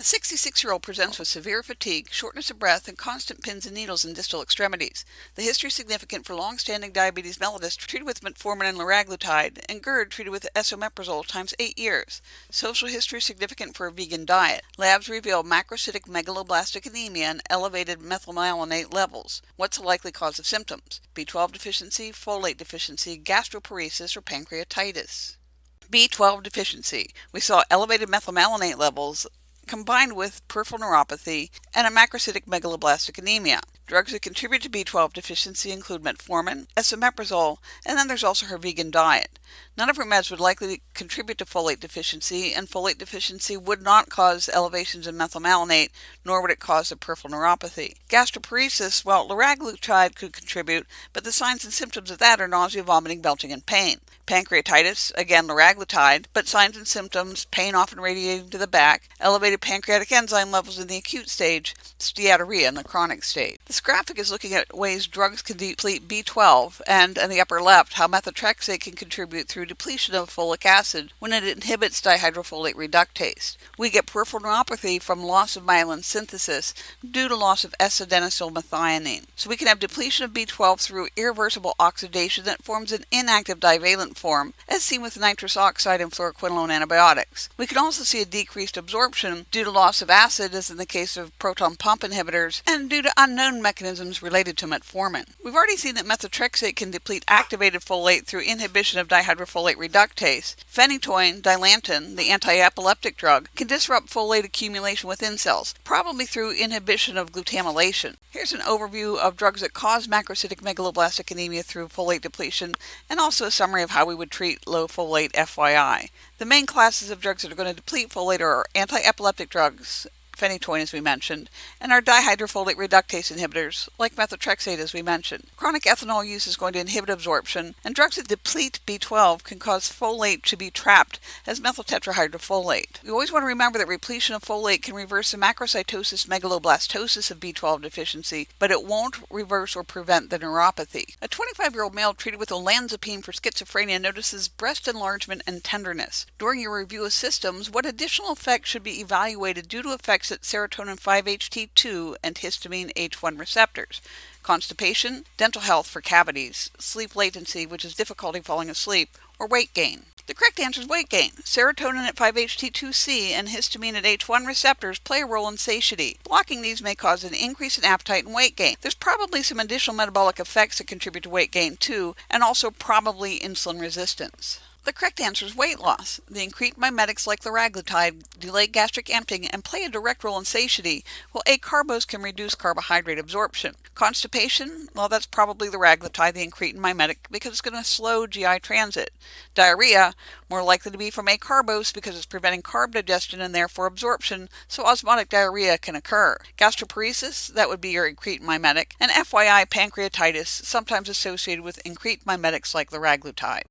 66-year-old presents with severe fatigue, shortness of breath, and constant pins and needles in distal extremities. The history is significant for long-standing diabetes mellitus treated with metformin and liraglutide, and GERD treated with esomeprazole times 8 years. Social history is significant for a vegan diet. Labs reveal macrocytic megaloblastic anemia and elevated methylmalonate levels. What's the likely cause of symptoms? B12 deficiency, folate deficiency, gastroparesis, or pancreatitis. B12 deficiency. We saw elevated methylmalonate levels combined with peripheral neuropathy and a macrocytic megaloblastic anemia. Drugs that contribute to B12 deficiency include metformin, esomeprazole, and then there's also her vegan diet. None of her meds would likely contribute to folate deficiency, and folate deficiency would not cause elevations in methylmalonate, nor would it cause the peripheral neuropathy. Gastroparesis, well, liraglutide could contribute, but the signs and symptoms of that are nausea, vomiting, belching, and pain. Pancreatitis, again liraglutide, but signs and symptoms, pain often radiating to the back, elevated pancreatic enzyme levels in the acute stage, steatorrhea in the chronic stage. This graphic is looking at ways drugs can deplete B12, and in the upper left, how methotrexate can contribute through depletion of folic acid when it inhibits dihydrofolate reductase. We get peripheral neuropathy from loss of myelin synthesis due to loss of S-adenosylmethionine. So we can have depletion of B12 through irreversible oxidation that forms an inactive divalent form, as seen with nitrous oxide and fluoroquinolone antibiotics. We can also see a decreased absorption due to loss of acid, as in the case of proton pump inhibitors, and due to unknown mechanisms related to metformin. We've already seen that methotrexate can deplete activated folate through inhibition of dihydrofolate reductase. Phenytoin, Dilantin, the anti-epileptic drug, can disrupt folate accumulation within cells, probably through inhibition of glutamylation. Here's an overview of drugs that cause macrocytic megaloblastic anemia through folate depletion, and also a summary of how we would treat low folate FYI. The main classes of drugs that are going to deplete folate are anti-epileptic drugs, phenytoin as we mentioned, and our dihydrofolate reductase inhibitors, like methotrexate as we mentioned. Chronic ethanol use is going to inhibit absorption, and drugs that deplete B12 can cause folate to be trapped as methyltetrahydrofolate. We always want to remember that repletion of folate can reverse the macrocytosis megaloblastosis of B12 deficiency, but it won't reverse or prevent the neuropathy. A 25-year-old male treated with olanzapine for schizophrenia notices breast enlargement and tenderness. During your review of systems, what additional effects should be evaluated due to effects at serotonin 5-HT2 and histamine H1 receptors? Constipation, dental health for cavities, sleep latency, which is difficulty falling asleep, or weight gain. The correct answer is weight gain. Serotonin at 5-HT2C and histamine at H1 receptors play a role in satiety. Blocking these may cause an increase in appetite and weight gain. There's probably some additional metabolic effects that contribute to weight gain too, and also probably insulin resistance. The correct answer is weight loss. The incretin mimetics like liraglutide delay gastric emptying and play a direct role in satiety, while acarbose can reduce carbohydrate absorption. Constipation, well, that's probably liraglutide, the incretin mimetic, because it's going to slow GI transit. Diarrhea, more likely to be from acarbose because it's preventing carb digestion and therefore absorption, so osmotic diarrhea can occur. Gastroparesis, that would be your incretin mimetic, and FYI pancreatitis, sometimes associated with incretin mimetics like liraglutide.